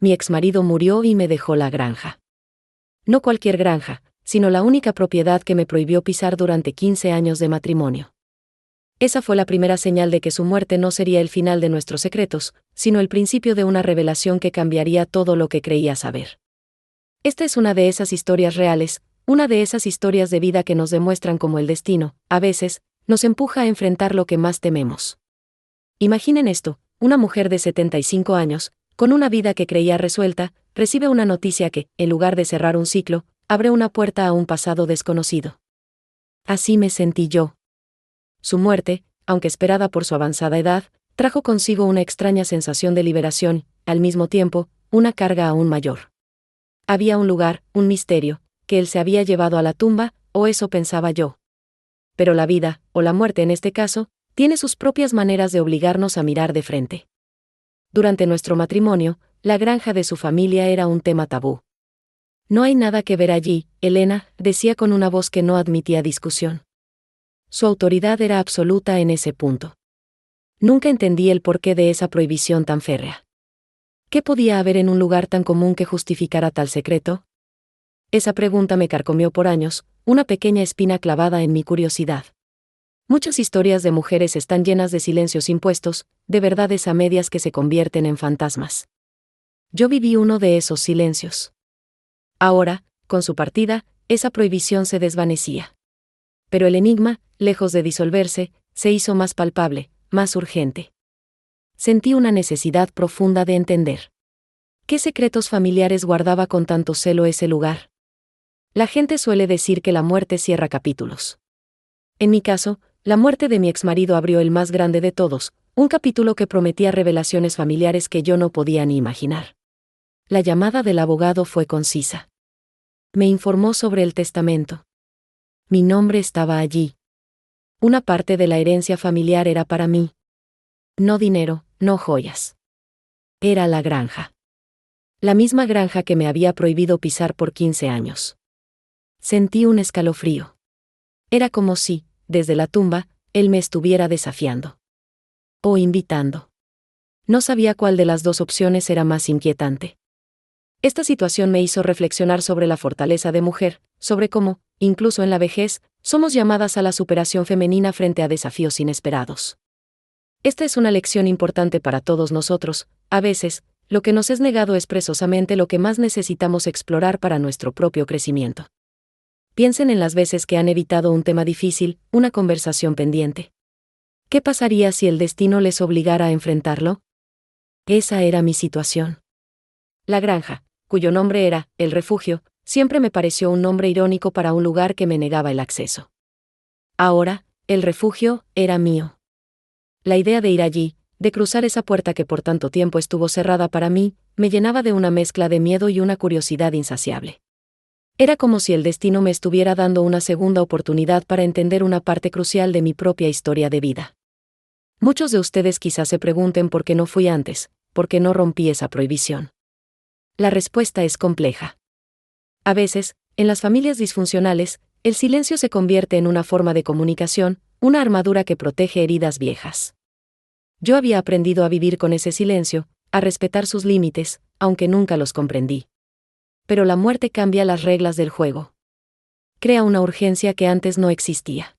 mi exmarido murió y me dejó la granja. No cualquier granja, sino la única propiedad que me prohibió pisar durante 15 años de matrimonio. Esa fue la primera señal de que su muerte no sería el final de nuestros secretos, sino el principio de una revelación que cambiaría todo lo que creía saber. Esta es una de esas historias reales, una de esas historias de vida que nos demuestran cómo el destino, a veces, nos empuja a enfrentar lo que más tememos. Imaginen esto, una mujer de 75 años, con una vida que creía resuelta, recibe una noticia que, en lugar de cerrar un ciclo, abre una puerta a un pasado desconocido. Así me sentí yo. Su muerte, aunque esperada por su avanzada edad, trajo consigo una extraña sensación de liberación, al mismo tiempo, una carga aún mayor. Había un lugar, un misterio, que él se había llevado a la tumba, o eso pensaba yo. Pero la vida, o la muerte en este caso, tiene sus propias maneras de obligarnos a mirar de frente. Durante nuestro matrimonio, la granja de su familia era un tema tabú. No hay nada que ver allí, Elena, decía con una voz que no admitía discusión. Su autoridad era absoluta en ese punto. Nunca entendí el porqué de esa prohibición tan férrea. ¿Qué podía haber en un lugar tan común que justificara tal secreto? Esa pregunta me carcomió por años, una pequeña espina clavada en mi curiosidad. Muchas historias de mujeres están llenas de silencios impuestos, de verdades a medias que se convierten en fantasmas. Yo viví uno de esos silencios. Ahora, con su partida, esa prohibición se desvanecía. Pero el enigma, lejos de disolverse, se hizo más palpable, más urgente. Sentí una necesidad profunda de entender. ¿Qué secretos familiares guardaba con tanto celo ese lugar? La gente suele decir que la muerte cierra capítulos. En mi caso, la muerte de mi exmarido abrió el más grande de todos, un capítulo que prometía revelaciones familiares que yo no podía ni imaginar. La llamada del abogado fue concisa. Me informó sobre el testamento. Mi nombre estaba allí. Una parte de la herencia familiar era para mí. No dinero, no joyas. Era la granja. La misma granja que me había prohibido pisar por 15 años. Sentí un escalofrío. Era como si, desde la tumba, él me estuviera desafiando. O invitando. No sabía cuál de las dos opciones era más inquietante. Esta situación me hizo reflexionar sobre la fortaleza de mujer, sobre cómo, incluso en la vejez, somos llamadas a la superación femenina frente a desafíos inesperados. Esta es una lección importante para todos nosotros. A veces, lo que nos es negado es precisamente lo que más necesitamos explorar para nuestro propio crecimiento. Piensen en las veces que han evitado un tema difícil, una conversación pendiente. ¿Qué pasaría si el destino les obligara a enfrentarlo? Esa era mi situación. La granja, cuyo nombre era El Refugio, siempre me pareció un nombre irónico para un lugar que me negaba el acceso. Ahora, El Refugio era mío. La idea de ir allí, de cruzar esa puerta que por tanto tiempo estuvo cerrada para mí, me llenaba de una mezcla de miedo y una curiosidad insaciable. Era como si el destino me estuviera dando una segunda oportunidad para entender una parte crucial de mi propia historia de vida. Muchos de ustedes quizás se pregunten por qué no fui antes, por qué no rompí esa prohibición. La respuesta es compleja. A veces, en las familias disfuncionales, el silencio se convierte en una forma de comunicación, una armadura que protege heridas viejas. Yo había aprendido a vivir con ese silencio, a respetar sus límites, aunque nunca los comprendí. Pero la muerte cambia las reglas del juego. Crea una urgencia que antes no existía.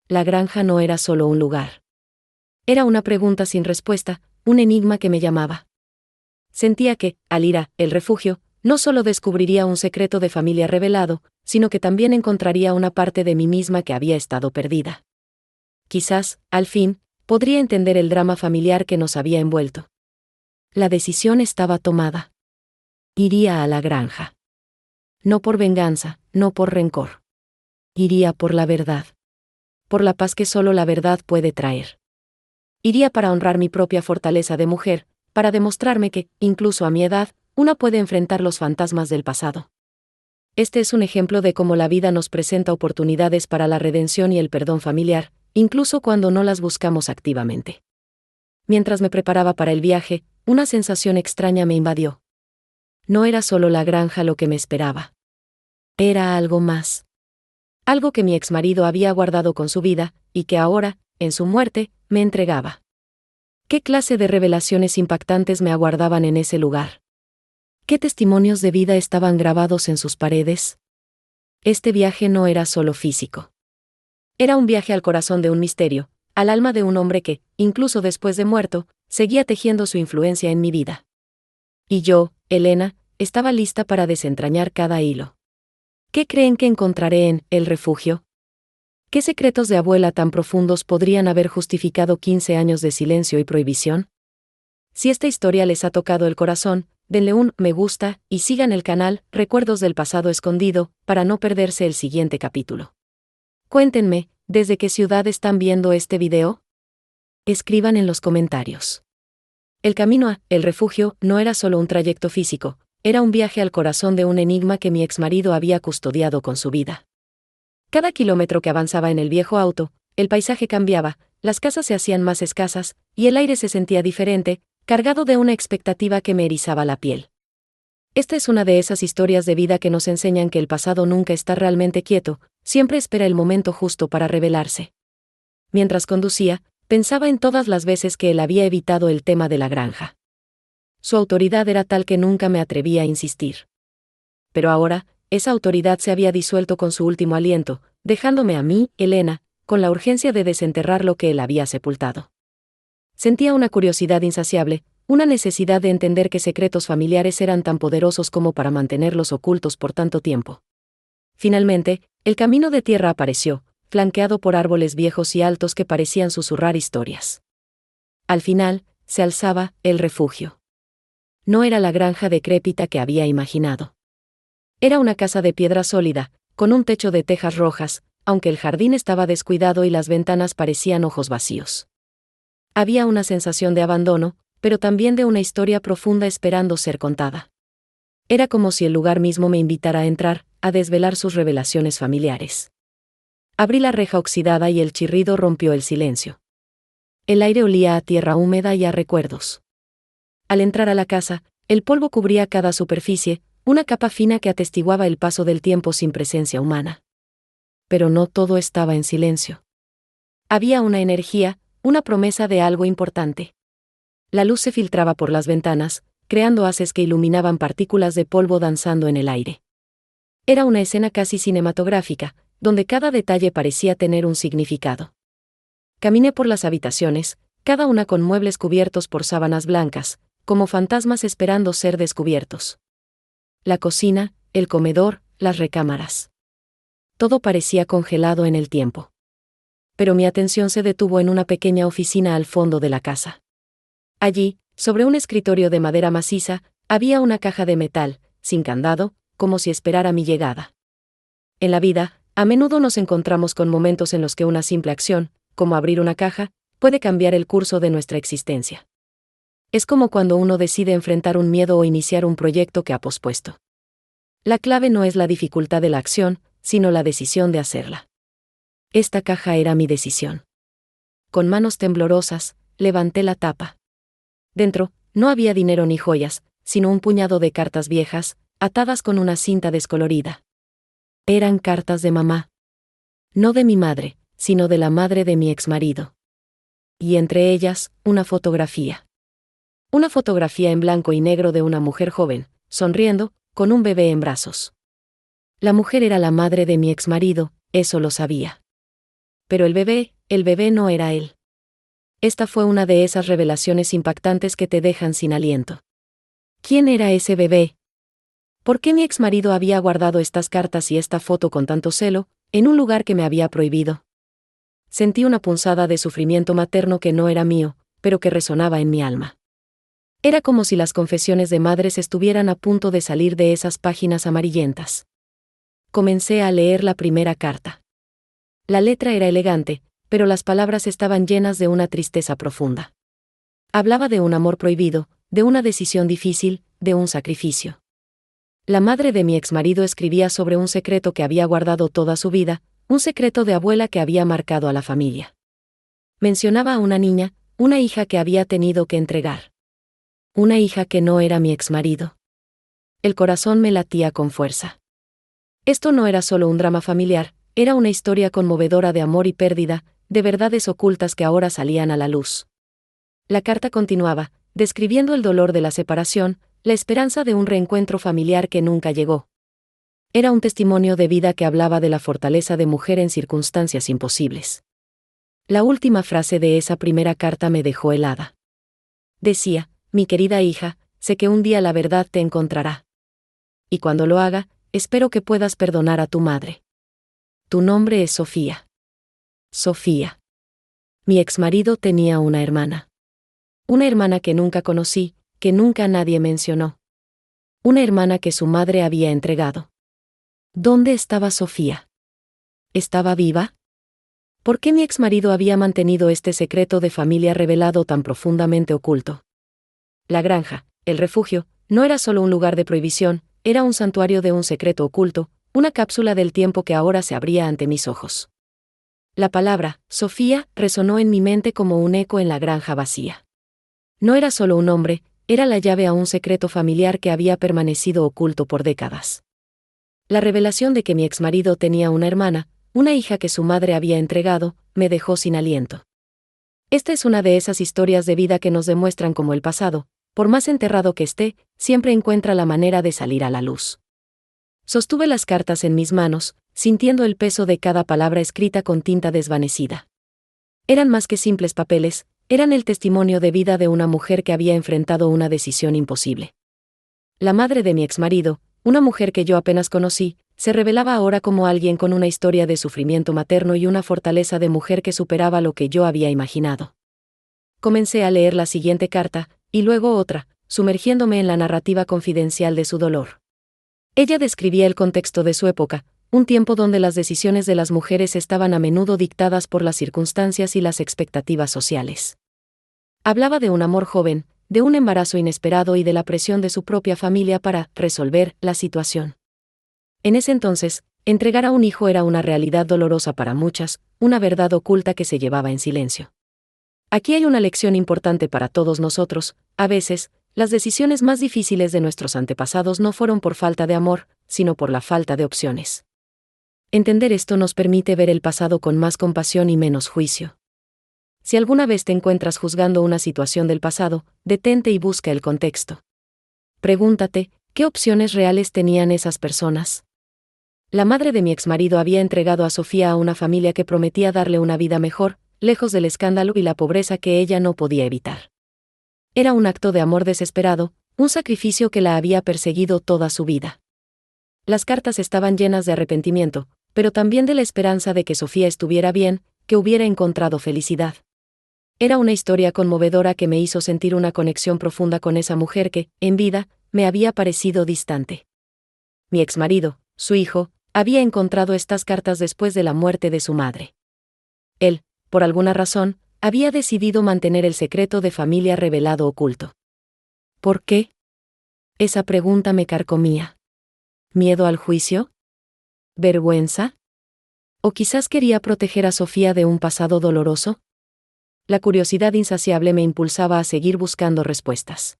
La granja no era solo un lugar. Era una pregunta sin respuesta, un enigma que me llamaba. Sentía que, al ir a El Refugio, no solo descubriría un secreto de familia revelado, sino que también encontraría una parte de mí misma que había estado perdida. Quizás, al fin, podría entender el drama familiar que nos había envuelto. La decisión estaba tomada. Iría a la granja. No por venganza, no por rencor. Iría por la verdad. Por la paz que solo la verdad puede traer. Iría para honrar mi propia fortaleza de mujer, para demostrarme que, incluso a mi edad, una puede enfrentar los fantasmas del pasado. Este es un ejemplo de cómo la vida nos presenta oportunidades para la redención y el perdón familiar, incluso cuando no las buscamos activamente. Mientras me preparaba para el viaje, una sensación extraña me invadió. No era solo la granja lo que me esperaba. Era algo más. Algo que mi exmarido había guardado con su vida, y que ahora, en su muerte, me entregaba. ¿Qué clase de revelaciones impactantes me aguardaban en ese lugar? ¿Qué testimonios de vida estaban grabados en sus paredes? Este viaje no era solo físico. Era un viaje al corazón de un misterio, al alma de un hombre que, incluso después de muerto, seguía tejiendo su influencia en mi vida. Y yo, Elena, estaba lista para desentrañar cada hilo. ¿Qué creen que encontraré en El Refugio? ¿Qué secretos de abuela tan profundos podrían haber justificado 15 años de silencio y prohibición? Si esta historia les ha tocado el corazón, denle un me gusta y sigan el canal Recuerdos del Pasado Escondido para no perderse el siguiente capítulo. Cuéntenme, ¿desde qué ciudad están viendo este video? Escriban en los comentarios. El camino a El Refugio no era solo un trayecto físico, era un viaje al corazón de un enigma que mi exmarido había custodiado con su vida. Cada kilómetro que avanzaba en el viejo auto, el paisaje cambiaba, las casas se hacían más escasas, y el aire se sentía diferente, cargado de una expectativa que me erizaba la piel. Esta es una de esas historias de vida que nos enseñan que el pasado nunca está realmente quieto, siempre espera el momento justo para revelarse. Mientras conducía, pensaba en todas las veces que él había evitado el tema de la granja. Su autoridad era tal que nunca me atrevía a insistir. Pero ahora, esa autoridad se había disuelto con su último aliento, dejándome a mí, Elena, con la urgencia de desenterrar lo que él había sepultado. Sentía una curiosidad insaciable, una necesidad de entender qué secretos familiares eran tan poderosos como para mantenerlos ocultos por tanto tiempo. Finalmente, el camino de tierra apareció, flanqueado por árboles viejos y altos que parecían susurrar historias. Al final, se alzaba El Refugio. No era la granja decrépita que había imaginado. Era una casa de piedra sólida, con un techo de tejas rojas, aunque el jardín estaba descuidado y las ventanas parecían ojos vacíos. Había una sensación de abandono, pero también de una historia profunda esperando ser contada. Era como si el lugar mismo me invitara a entrar, a desvelar sus revelaciones familiares. Abrí la reja oxidada y el chirrido rompió el silencio. El aire olía a tierra húmeda y a recuerdos. Al entrar a la casa, el polvo cubría cada superficie, una capa fina que atestiguaba el paso del tiempo sin presencia humana. Pero no todo estaba en silencio. Había una energía, una promesa de algo importante. La luz se filtraba por las ventanas, creando haces que iluminaban partículas de polvo danzando en el aire. Era una escena casi cinematográfica, donde cada detalle parecía tener un significado. Caminé por las habitaciones, cada una con muebles cubiertos por sábanas blancas, como fantasmas esperando ser descubiertos. La cocina, el comedor, las recámaras. Todo parecía congelado en el tiempo. Pero mi atención se detuvo en una pequeña oficina al fondo de la casa. Allí, sobre un escritorio de madera maciza, había una caja de metal, sin candado, como si esperara mi llegada. En la vida, a menudo nos encontramos con momentos en los que una simple acción, como abrir una caja, puede cambiar el curso de nuestra existencia. Es como cuando uno decide enfrentar un miedo o iniciar un proyecto que ha pospuesto. La clave no es la dificultad de la acción, sino la decisión de hacerla. Esta caja era mi decisión. Con manos temblorosas, levanté la tapa. Dentro, no había dinero ni joyas, sino un puñado de cartas viejas, atadas con una cinta descolorida. Eran cartas de mamá. No de mi madre, sino de la madre de mi exmarido. Y entre ellas, una fotografía. Una fotografía en blanco y negro de una mujer joven, sonriendo, con un bebé en brazos. La mujer era la madre de mi exmarido, eso lo sabía. Pero el bebé no era él. Esta fue una de esas revelaciones impactantes que te dejan sin aliento. ¿Quién era ese bebé? ¿Por qué mi exmarido había guardado estas cartas y esta foto con tanto celo, en un lugar que me había prohibido? Sentí una punzada de sufrimiento materno que no era mío, pero que resonaba en mi alma. Era como si las confesiones de madres estuvieran a punto de salir de esas páginas amarillentas. Comencé a leer la primera carta. La letra era elegante, pero las palabras estaban llenas de una tristeza profunda. Hablaba de un amor prohibido, de una decisión difícil, de un sacrificio. La madre de mi exmarido escribía sobre un secreto que había guardado toda su vida, un secreto de abuela que había marcado a la familia. Mencionaba a una niña, una hija que había tenido que entregar. Una hija que no era mi exmarido. El corazón me latía con fuerza. Esto no era solo un drama familiar, era una historia conmovedora de amor y pérdida, de verdades ocultas que ahora salían a la luz. La carta continuaba, describiendo el dolor de la separación, la esperanza de un reencuentro familiar que nunca llegó. Era un testimonio de vida que hablaba de la fortaleza de mujer en circunstancias imposibles. La última frase de esa primera carta me dejó helada. Decía: mi querida hija, sé que un día la verdad te encontrará. Y cuando lo haga, espero que puedas perdonar a tu madre. Tu nombre es Sofía. Sofía. Mi exmarido tenía una hermana. Una hermana que nunca conocí, que nunca nadie mencionó. Una hermana que su madre había entregado. ¿Dónde estaba Sofía? ¿Estaba viva? ¿Por qué mi exmarido había mantenido este secreto de familia revelado tan profundamente oculto? La granja, el refugio, no era solo un lugar de prohibición, era un santuario de un secreto oculto, una cápsula del tiempo que ahora se abría ante mis ojos. La palabra, Sofía, resonó en mi mente como un eco en la granja vacía. No era solo un nombre, era la llave a un secreto familiar que había permanecido oculto por décadas. La revelación de que mi exmarido tenía una hermana, una hija que su madre había entregado, me dejó sin aliento. Esta es una de esas historias de vida que nos demuestran cómo el pasado, por más enterrado que esté, siempre encuentra la manera de salir a la luz. Sostuve las cartas en mis manos, sintiendo el peso de cada palabra escrita con tinta desvanecida. Eran más que simples papeles, eran el testimonio de vida de una mujer que había enfrentado una decisión imposible. La madre de mi exmarido, una mujer que yo apenas conocí, se revelaba ahora como alguien con una historia de sufrimiento materno y una fortaleza de mujer que superaba lo que yo había imaginado. Comencé a leer la siguiente carta, y luego otra, sumergiéndome en la narrativa confidencial de su dolor. Ella describía el contexto de su época, un tiempo donde las decisiones de las mujeres estaban a menudo dictadas por las circunstancias y las expectativas sociales. Hablaba de un amor joven, de un embarazo inesperado y de la presión de su propia familia para resolver la situación. En ese entonces, entregar a un hijo era una realidad dolorosa para muchas, una verdad oculta que se llevaba en silencio. Aquí hay una lección importante para todos nosotros: a veces, las decisiones más difíciles de nuestros antepasados no fueron por falta de amor, sino por la falta de opciones. Entender esto nos permite ver el pasado con más compasión y menos juicio. Si alguna vez te encuentras juzgando una situación del pasado, detente y busca el contexto. Pregúntate, ¿qué opciones reales tenían esas personas? La madre de mi exmarido había entregado a Sofía a una familia que prometía darle una vida mejor, lejos del escándalo y la pobreza que ella no podía evitar. Era un acto de amor desesperado, un sacrificio que la había perseguido toda su vida. Las cartas estaban llenas de arrepentimiento, pero también de la esperanza de que Sofía estuviera bien, que hubiera encontrado felicidad. Era una historia conmovedora que me hizo sentir una conexión profunda con esa mujer que, en vida, me había parecido distante. Mi exmarido, su hijo, había encontrado estas cartas después de la muerte de su madre. Él, por alguna razón, había decidido mantener el secreto de familia revelado oculto. ¿Por qué? Esa pregunta me carcomía. ¿Miedo al juicio? ¿Vergüenza? ¿O quizás quería proteger a Sofía de un pasado doloroso? La curiosidad insaciable me impulsaba a seguir buscando respuestas.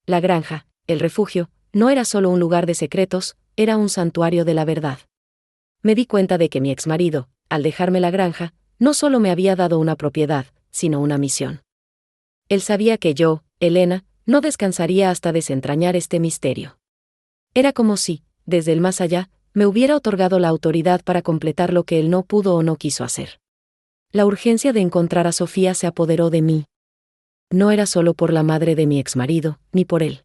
La granja, el refugio, no era solo un lugar de secretos, era un santuario de la verdad. Me di cuenta de que mi exmarido, al dejarme la granja, no solo me había dado una propiedad, sino una misión. Él sabía que yo, Elena, no descansaría hasta desentrañar este misterio. Era como si, desde el más allá, me hubiera otorgado la autoridad para completar lo que él no pudo o no quiso hacer. La urgencia de encontrar a Sofía se apoderó de mí. No era solo por la madre de mi exmarido, ni por él.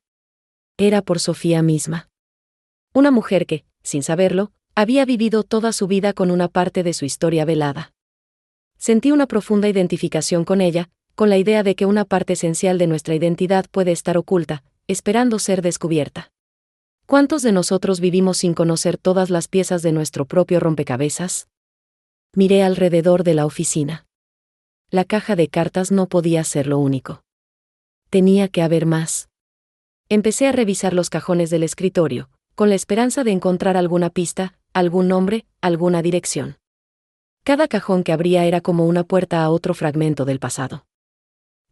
Era por Sofía misma. Una mujer que, sin saberlo, había vivido toda su vida con una parte de su historia velada. Sentí una profunda identificación con ella, con la idea de que una parte esencial de nuestra identidad puede estar oculta, esperando ser descubierta. ¿Cuántos de nosotros vivimos sin conocer todas las piezas de nuestro propio rompecabezas? Miré alrededor de la oficina. La caja de cartas no podía ser lo único. Tenía que haber más. Empecé a revisar los cajones del escritorio, con la esperanza de encontrar alguna pista, algún nombre, alguna dirección. Cada cajón que abría era como una puerta a otro fragmento del pasado.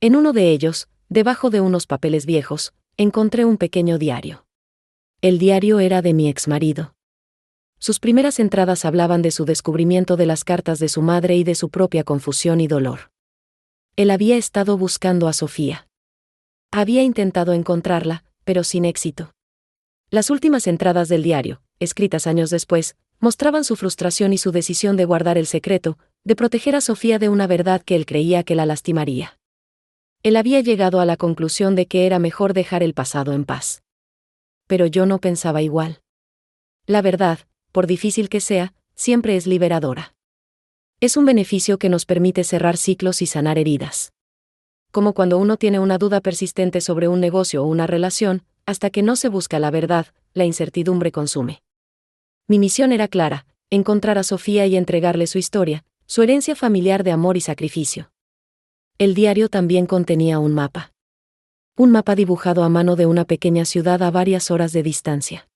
En uno de ellos, debajo de unos papeles viejos, encontré un pequeño diario. El diario era de mi exmarido. Sus primeras entradas hablaban de su descubrimiento de las cartas de su madre y de su propia confusión y dolor. Él había estado buscando a Sofía. Había intentado encontrarla, pero sin éxito. Las últimas entradas del diario, escritas años después, mostraban su frustración y su decisión de guardar el secreto, de proteger a Sofía de una verdad que él creía que la lastimaría. Él había llegado a la conclusión de que era mejor dejar el pasado en paz. Pero yo no pensaba igual. La verdad, por difícil que sea, siempre es liberadora. Es un beneficio que nos permite cerrar ciclos y sanar heridas. Como cuando uno tiene una duda persistente sobre un negocio o una relación, hasta que no se busca la verdad, la incertidumbre consume. Mi misión era clara: encontrar a Sofía y entregarle su historia, su herencia familiar de amor y sacrificio. El diario también contenía un mapa. Un mapa dibujado a mano de una pequeña ciudad a varias horas de distancia.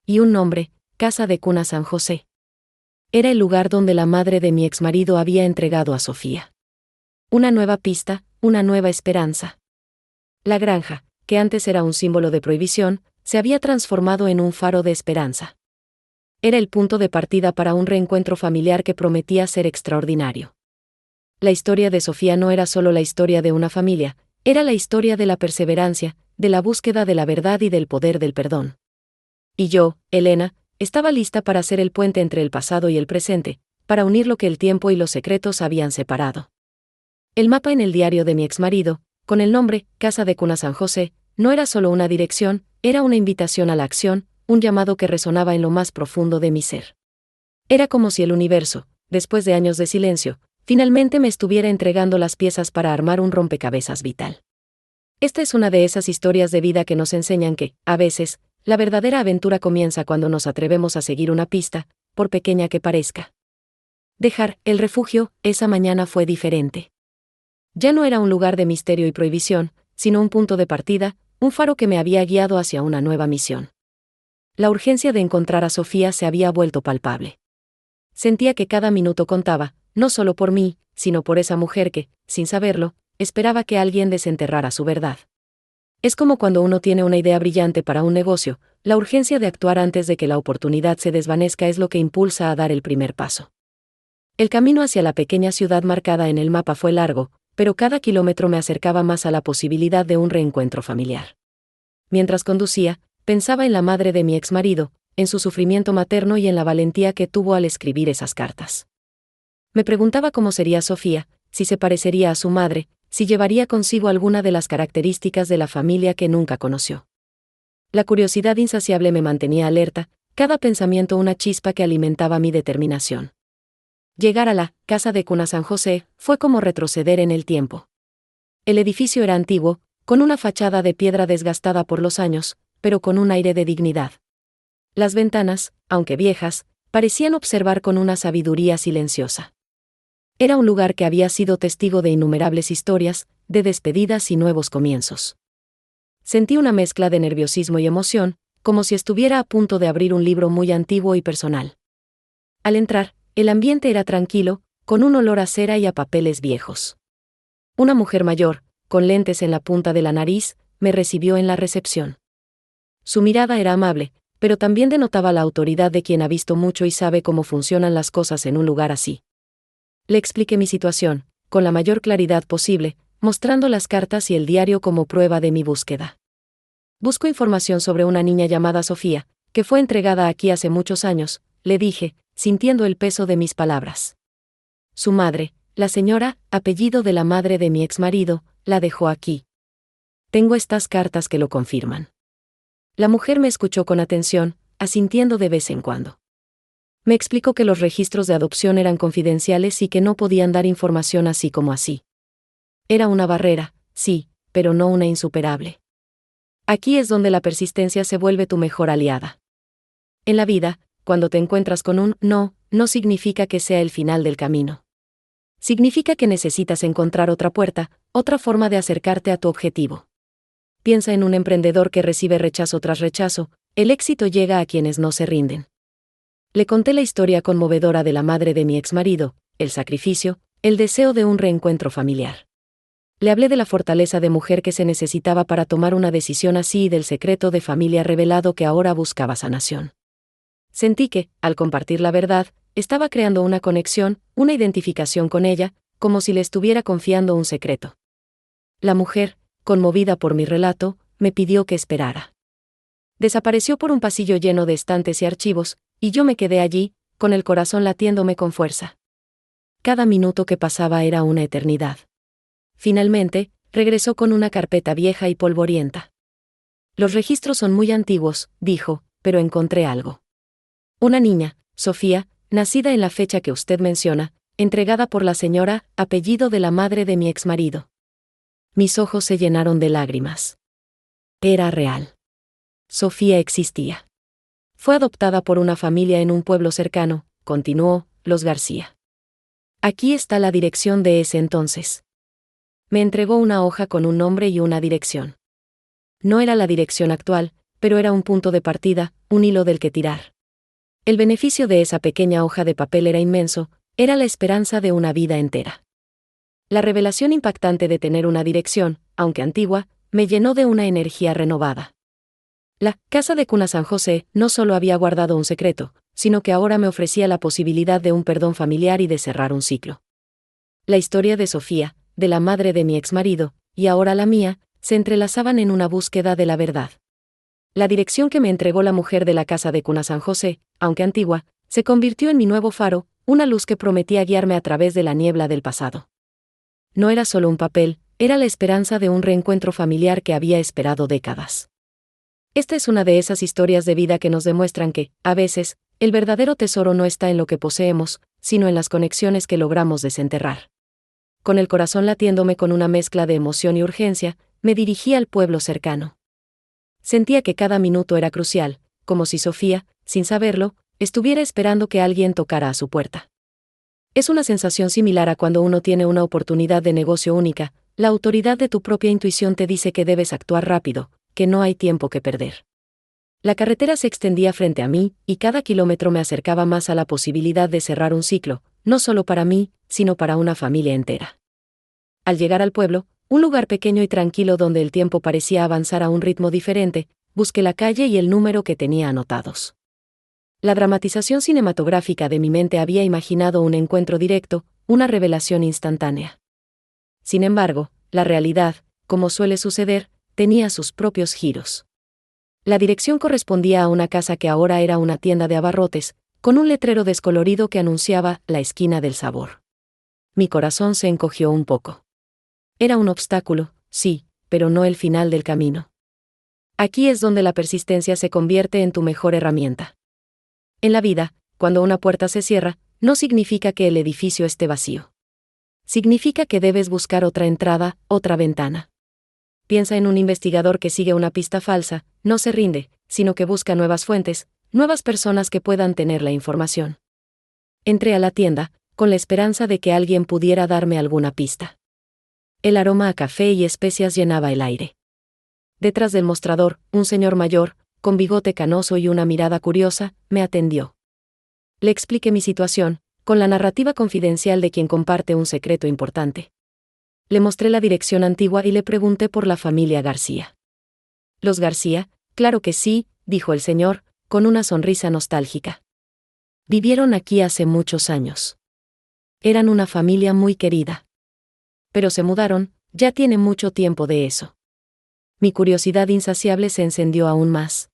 Y un nombre: Casa de Cuna San José. Era el lugar donde la madre de mi exmarido había entregado a Sofía. Una nueva pista, una nueva esperanza. La granja, que antes era un símbolo de prohibición, se había transformado en un faro de esperanza. Era el punto de partida para un reencuentro familiar que prometía ser extraordinario. La historia de Sofía no era solo la historia de una familia, era la historia de la perseverancia, de la búsqueda de la verdad y del poder del perdón. Y yo, Elena, estaba lista para ser el puente entre el pasado y el presente, para unir lo que el tiempo y los secretos habían separado. El mapa en el diario de mi exmarido, con el nombre Casa de Cuna San José, no era solo una dirección, era una invitación a la acción, un llamado que resonaba en lo más profundo de mi ser. Era como si el universo, después de años de silencio, finalmente me estuviera entregando las piezas para armar un rompecabezas vital. Esta es una de esas historias de vida que nos enseñan que, a veces, la verdadera aventura comienza cuando nos atrevemos a seguir una pista, por pequeña que parezca. Dejar el refugio esa mañana fue diferente. Ya no era un lugar de misterio y prohibición, sino un punto de partida, un faro que me había guiado hacia una nueva misión. La urgencia de encontrar a Sofía se había vuelto palpable. Sentía que cada minuto contaba, no solo por mí, sino por esa mujer que, sin saberlo, esperaba que alguien desenterrara su verdad. Es como cuando uno tiene una idea brillante para un negocio, la urgencia de actuar antes de que la oportunidad se desvanezca es lo que impulsa a dar el primer paso. El camino hacia la pequeña ciudad marcada en el mapa fue largo, pero cada kilómetro me acercaba más a la posibilidad de un reencuentro familiar. Mientras conducía, pensaba en la madre de mi exmarido, en su sufrimiento materno y en la valentía que tuvo al escribir esas cartas. Me preguntaba cómo sería Sofía, si se parecería a su madre, si llevaría consigo alguna de las características de la familia que nunca conoció. La curiosidad insaciable me mantenía alerta, cada pensamiento una chispa que alimentaba mi determinación. Llegar a la Casa de Cuna San José fue como retroceder en el tiempo. El edificio era antiguo, con una fachada de piedra desgastada por los años, pero con un aire de dignidad. Las ventanas, aunque viejas, parecían observar con una sabiduría silenciosa. Era un lugar que había sido testigo de innumerables historias, de despedidas y nuevos comienzos. Sentí una mezcla de nerviosismo y emoción, como si estuviera a punto de abrir un libro muy antiguo y personal. Al entrar, el ambiente era tranquilo, con un olor a cera y a papeles viejos. Una mujer mayor, con lentes en la punta de la nariz, me recibió en la recepción. Su mirada era amable, pero también denotaba la autoridad de quien ha visto mucho y sabe cómo funcionan las cosas en un lugar así. Le expliqué mi situación, con la mayor claridad posible, mostrando las cartas y el diario como prueba de mi búsqueda. Busco información sobre una niña llamada Sofía, que fue entregada aquí hace muchos años, le dije, sintiendo el peso de mis palabras. Su madre, la señora, apellido de la madre de mi exmarido, la dejó aquí. Tengo estas cartas que lo confirman. La mujer me escuchó con atención, asintiendo de vez en cuando. Me explicó que los registros de adopción eran confidenciales y que no podían dar información así como así. Era una barrera, sí, pero no una insuperable. Aquí es donde la persistencia se vuelve tu mejor aliada. En la vida, cuando te encuentras con un no, no significa que sea el final del camino. Significa que necesitas encontrar otra puerta, otra forma de acercarte a tu objetivo. Piensa en un emprendedor que recibe rechazo tras rechazo, el éxito llega a quienes no se rinden. Le conté la historia conmovedora de la madre de mi exmarido, el sacrificio, el deseo de un reencuentro familiar. Le hablé de la fortaleza de mujer que se necesitaba para tomar una decisión así y del secreto de familia revelado que ahora buscaba sanación. Sentí que, al compartir la verdad, estaba creando una conexión, una identificación con ella, como si le estuviera confiando un secreto. La mujer, conmovida por mi relato, me pidió que esperara. Desapareció por un pasillo lleno de estantes y archivos, y yo me quedé allí, con el corazón latiéndome con fuerza. Cada minuto que pasaba era una eternidad. Finalmente, regresó con una carpeta vieja y polvorienta. Los registros son muy antiguos, dijo, pero encontré algo. Una niña, Sofía, nacida en la fecha que usted menciona, entregada por la señora, apellido de la madre de mi exmarido. Mis ojos se llenaron de lágrimas. Era real. Sofía existía. Fue adoptada por una familia en un pueblo cercano, continuó, los García. Aquí está la dirección de ese entonces. Me entregó una hoja con un nombre y una dirección. No era la dirección actual, pero era un punto de partida, un hilo del que tirar. El beneficio de esa pequeña hoja de papel era inmenso, era la esperanza de una vida entera. La revelación impactante de tener una dirección, aunque antigua, me llenó de una energía renovada. La casa de cuna San José no solo había guardado un secreto, sino que ahora me ofrecía la posibilidad de un perdón familiar y de cerrar un ciclo. La historia de Sofía, de la madre de mi exmarido, y ahora la mía, se entrelazaban en una búsqueda de la verdad. La dirección que me entregó la mujer de la casa de cuna San José, aunque antigua, se convirtió en mi nuevo faro, una luz que prometía guiarme a través de la niebla del pasado. No era solo un papel, era la esperanza de un reencuentro familiar que había esperado décadas. Esta es una de esas historias de vida que nos demuestran que, a veces, el verdadero tesoro no está en lo que poseemos, sino en las conexiones que logramos desenterrar. Con el corazón latiéndome con una mezcla de emoción y urgencia, me dirigí al pueblo cercano. Sentía que cada minuto era crucial, como si Sofía, sin saberlo, estuviera esperando que alguien tocara a su puerta. Es una sensación similar a cuando uno tiene una oportunidad de negocio única, la autoridad de tu propia intuición te dice que debes actuar rápido, que no hay tiempo que perder. La carretera se extendía frente a mí, y cada kilómetro me acercaba más a la posibilidad de cerrar un ciclo, no solo para mí, sino para una familia entera. Al llegar al pueblo, un lugar pequeño y tranquilo donde el tiempo parecía avanzar a un ritmo diferente, busqué la calle y el número que tenía anotados. La dramatización cinematográfica de mi mente había imaginado un encuentro directo, una revelación instantánea. Sin embargo, la realidad, como suele suceder, tenía sus propios giros. La dirección correspondía a una casa que ahora era una tienda de abarrotes, con un letrero descolorido que anunciaba la esquina del sabor. Mi corazón se encogió un poco. Era un obstáculo, sí, pero no el final del camino. Aquí es donde la persistencia se convierte en tu mejor herramienta. En la vida, cuando una puerta se cierra, no significa que el edificio esté vacío. Significa que debes buscar otra entrada, otra ventana. Piensa en un investigador que sigue una pista falsa, no se rinde, sino que busca nuevas fuentes, nuevas personas que puedan tener la información. Entré a la tienda, con la esperanza de que alguien pudiera darme alguna pista. El aroma a café y especias llenaba el aire. Detrás del mostrador, un señor mayor, con bigote canoso y una mirada curiosa, me atendió. Le expliqué mi situación, con la narrativa confidencial de quien comparte un secreto importante. Le mostré la dirección antigua y le pregunté por la familia García. ¿Los García? Claro que sí, dijo el señor, con una sonrisa nostálgica. Vivieron aquí hace muchos años. Eran una familia muy querida. Pero se mudaron, ya tiene mucho tiempo de eso. Mi curiosidad insaciable se encendió aún más.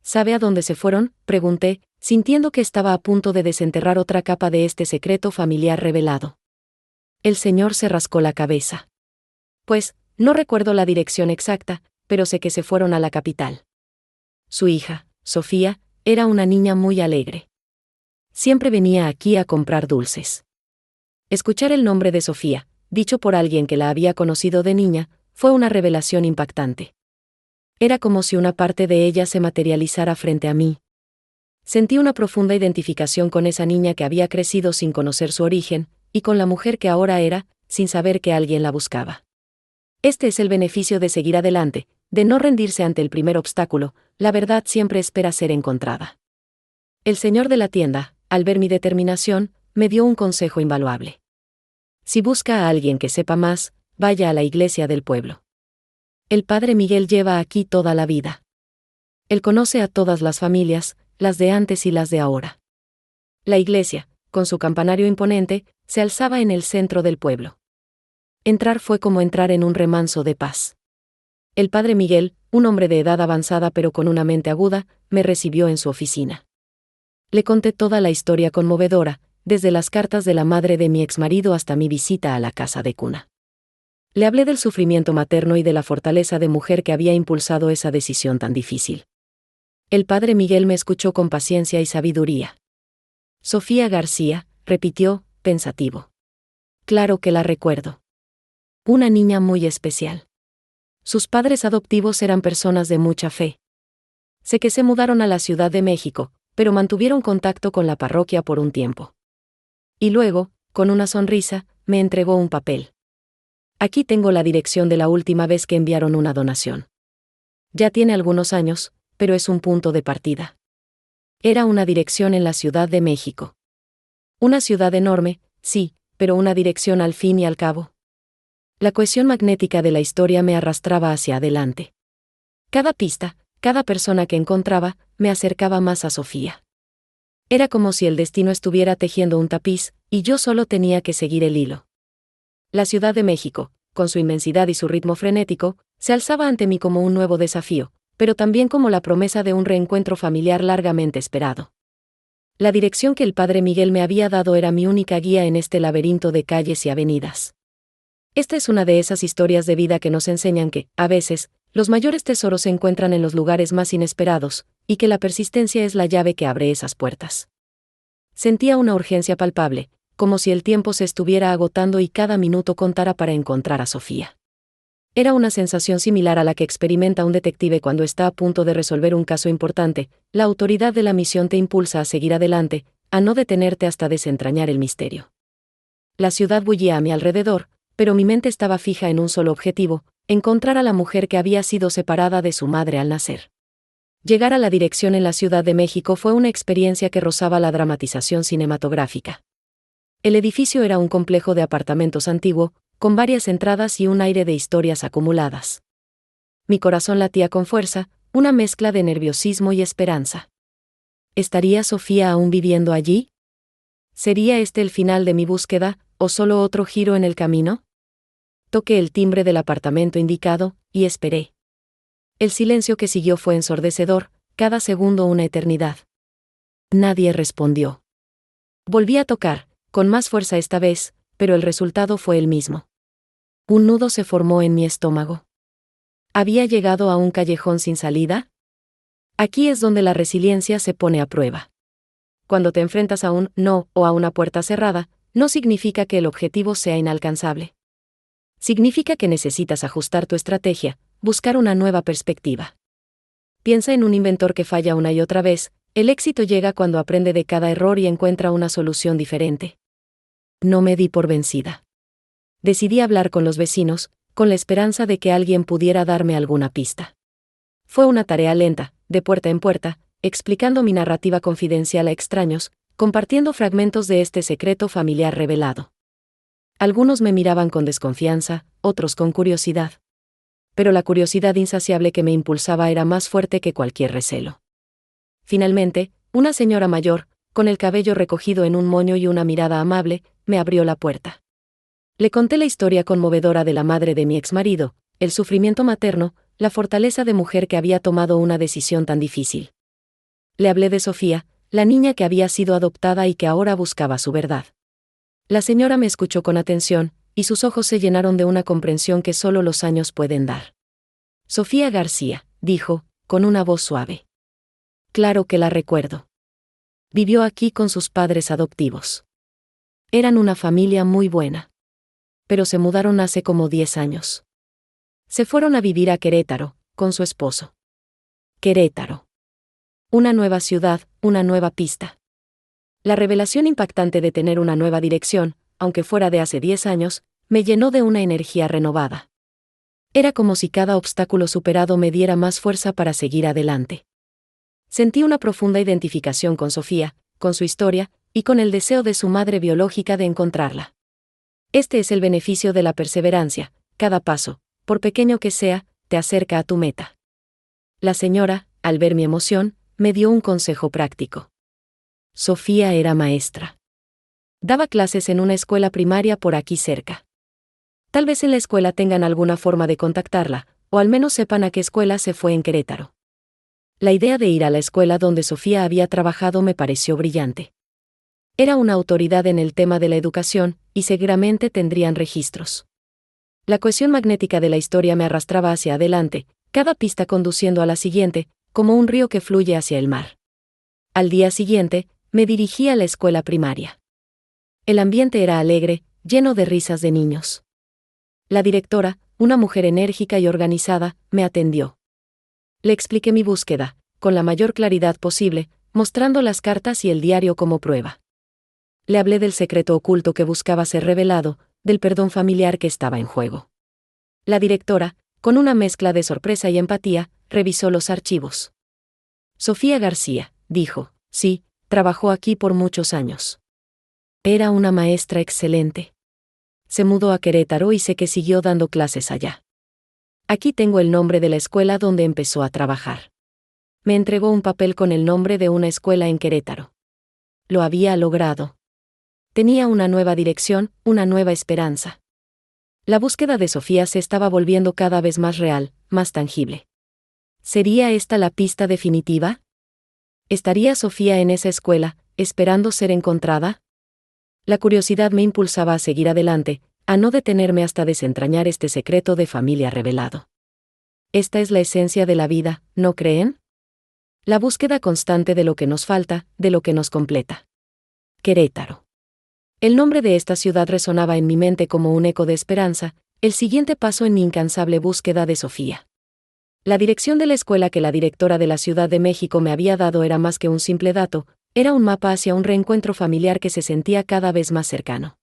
¿Sabe a dónde se fueron?, pregunté, sintiendo que estaba a punto de desenterrar otra capa de este secreto familiar revelado. El señor se rascó la cabeza. Pues, no recuerdo la dirección exacta, pero sé que se fueron a la capital. Su hija, Sofía, era una niña muy alegre. Siempre venía aquí a comprar dulces. Escuchar el nombre de Sofía, dicho por alguien que la había conocido de niña, fue una revelación impactante. Era como si una parte de ella se materializara frente a mí. Sentí una profunda identificación con esa niña que había crecido sin conocer su origen, y con la mujer que ahora era, sin saber que alguien la buscaba. Este es el beneficio de seguir adelante, de no rendirse ante el primer obstáculo, la verdad siempre espera ser encontrada. El señor de la tienda, al ver mi determinación, me dio un consejo invaluable. Si busca a alguien que sepa más, vaya a la iglesia del pueblo. El padre Miguel lleva aquí toda la vida. Él conoce a todas las familias, las de antes y las de ahora. La iglesia, con su campanario imponente, se alzaba en el centro del pueblo. Entrar fue como entrar en un remanso de paz. El padre Miguel, un hombre de edad avanzada pero con una mente aguda, me recibió en su oficina. Le conté toda la historia conmovedora, desde las cartas de la madre de mi exmarido hasta mi visita a la casa de cuna. Le hablé del sufrimiento materno y de la fortaleza de mujer que había impulsado esa decisión tan difícil. El padre Miguel me escuchó con paciencia y sabiduría. Sofía García, repitió, pensativo. Claro que la recuerdo. Una niña muy especial. Sus padres adoptivos eran personas de mucha fe. Sé que se mudaron a la Ciudad de México, pero mantuvieron contacto con la parroquia por un tiempo. Y luego, con una sonrisa, me entregó un papel. Aquí tengo la dirección de la última vez que enviaron una donación. Ya tiene algunos años, pero es un punto de partida. Era una dirección en la Ciudad de México. Una ciudad enorme, sí, pero una dirección al fin y al cabo. La cohesión magnética de la historia me arrastraba hacia adelante. Cada pista, cada persona que encontraba, me acercaba más a Sofía. Era como si el destino estuviera tejiendo un tapiz, y yo solo tenía que seguir el hilo. La Ciudad de México, con su inmensidad y su ritmo frenético, se alzaba ante mí como un nuevo desafío, pero también como la promesa de un reencuentro familiar largamente esperado. La dirección que el padre Miguel me había dado era mi única guía en este laberinto de calles y avenidas. Esta es una de esas historias de vida que nos enseñan que, a veces, los mayores tesoros se encuentran en los lugares más inesperados, y que la persistencia es la llave que abre esas puertas. Sentía una urgencia palpable, como si el tiempo se estuviera agotando y cada minuto contara para encontrar a Sofía. Era una sensación similar a la que experimenta un detective cuando está a punto de resolver un caso importante. La autoridad de la misión te impulsa a seguir adelante, a no detenerte hasta desentrañar el misterio. La ciudad bullía a mi alrededor, pero mi mente estaba fija en un solo objetivo: encontrar a la mujer que había sido separada de su madre al nacer. Llegar a la dirección en la Ciudad de México fue una experiencia que rozaba la dramatización cinematográfica. El edificio era un complejo de apartamentos antiguo, con varias entradas y un aire de historias acumuladas. Mi corazón latía con fuerza, una mezcla de nerviosismo y esperanza. ¿Estaría Sofía aún viviendo allí? ¿Sería este el final de mi búsqueda, o solo otro giro en el camino? Toqué el timbre del apartamento indicado, y esperé. El silencio que siguió fue ensordecedor, cada segundo una eternidad. Nadie respondió. Volví a tocar, con más fuerza esta vez, pero el resultado fue el mismo. Un nudo se formó en mi estómago. ¿Había llegado a un callejón sin salida? Aquí es donde la resiliencia se pone a prueba. Cuando te enfrentas a un no o a una puerta cerrada, no significa que el objetivo sea inalcanzable. Significa que necesitas ajustar tu estrategia, buscar una nueva perspectiva. Piensa en un inventor que falla una y otra vez. El éxito llega cuando aprende de cada error y encuentra una solución diferente. No me di por vencida. Decidí hablar con los vecinos, con la esperanza de que alguien pudiera darme alguna pista. Fue una tarea lenta, de puerta en puerta, explicando mi narrativa confidencial a extraños, compartiendo fragmentos de este secreto familiar revelado. Algunos me miraban con desconfianza, otros con curiosidad. Pero la curiosidad insaciable que me impulsaba era más fuerte que cualquier recelo. Finalmente, una señora mayor, con el cabello recogido en un moño y una mirada amable, me abrió la puerta. Le conté la historia conmovedora de la madre de mi exmarido, el sufrimiento materno, la fortaleza de mujer que había tomado una decisión tan difícil. Le hablé de Sofía, la niña que había sido adoptada y que ahora buscaba su verdad. La señora me escuchó con atención, y sus ojos se llenaron de una comprensión que solo los años pueden dar. Sofía García, dijo, con una voz suave. Claro que la recuerdo. Vivió aquí con sus padres adoptivos. Eran una familia muy buena. Pero se mudaron hace como 10 años. Se fueron a vivir a Querétaro, con su esposo. Querétaro. Una nueva ciudad, una nueva pista. La revelación impactante de tener una nueva dirección, aunque fuera de hace 10 años, me llenó de una energía renovada. Era como si cada obstáculo superado me diera más fuerza para seguir adelante. Sentí una profunda identificación con Sofía, con su historia, y con el deseo de su madre biológica de encontrarla. Este es el beneficio de la perseverancia: cada paso, por pequeño que sea, te acerca a tu meta. La señora, al ver mi emoción, me dio un consejo práctico. Sofía era maestra. Daba clases en una escuela primaria por aquí cerca. Tal vez en la escuela tengan alguna forma de contactarla, o al menos sepan a qué escuela se fue en Querétaro. La idea de ir a la escuela donde Sofía había trabajado me pareció brillante. Era una autoridad en el tema de la educación, y seguramente tendrían registros. La cohesión magnética de la historia me arrastraba hacia adelante, cada pista conduciendo a la siguiente, como un río que fluye hacia el mar. Al día siguiente, me dirigí a la escuela primaria. El ambiente era alegre, lleno de risas de niños. La directora, una mujer enérgica y organizada, me atendió. Le expliqué mi búsqueda, con la mayor claridad posible, mostrando las cartas y el diario como prueba. Le hablé del secreto oculto que buscaba ser revelado, del perdón familiar que estaba en juego. La directora, con una mezcla de sorpresa y empatía, revisó los archivos. Sofía García, dijo, sí, trabajó aquí por muchos años. Era una maestra excelente. Se mudó a Querétaro y sé que siguió dando clases allá. Aquí tengo el nombre de la escuela donde empezó a trabajar. Me entregó un papel con el nombre de una escuela en Querétaro. Lo había logrado. Tenía una nueva dirección, una nueva esperanza. La búsqueda de Sofía se estaba volviendo cada vez más real, más tangible. ¿Sería esta la pista definitiva? ¿Estaría Sofía en esa escuela, esperando ser encontrada? La curiosidad me impulsaba a seguir adelante, a no detenerme hasta desentrañar este secreto de familia revelado. Esta es la esencia de la vida, ¿no creen? La búsqueda constante de lo que nos falta, de lo que nos completa. Querétaro. El nombre de esta ciudad resonaba en mi mente como un eco de esperanza, el siguiente paso en mi incansable búsqueda de Sofía. La dirección de la escuela que la directora de la Ciudad de México me había dado era más que un simple dato, era un mapa hacia un reencuentro familiar que se sentía cada vez más cercano.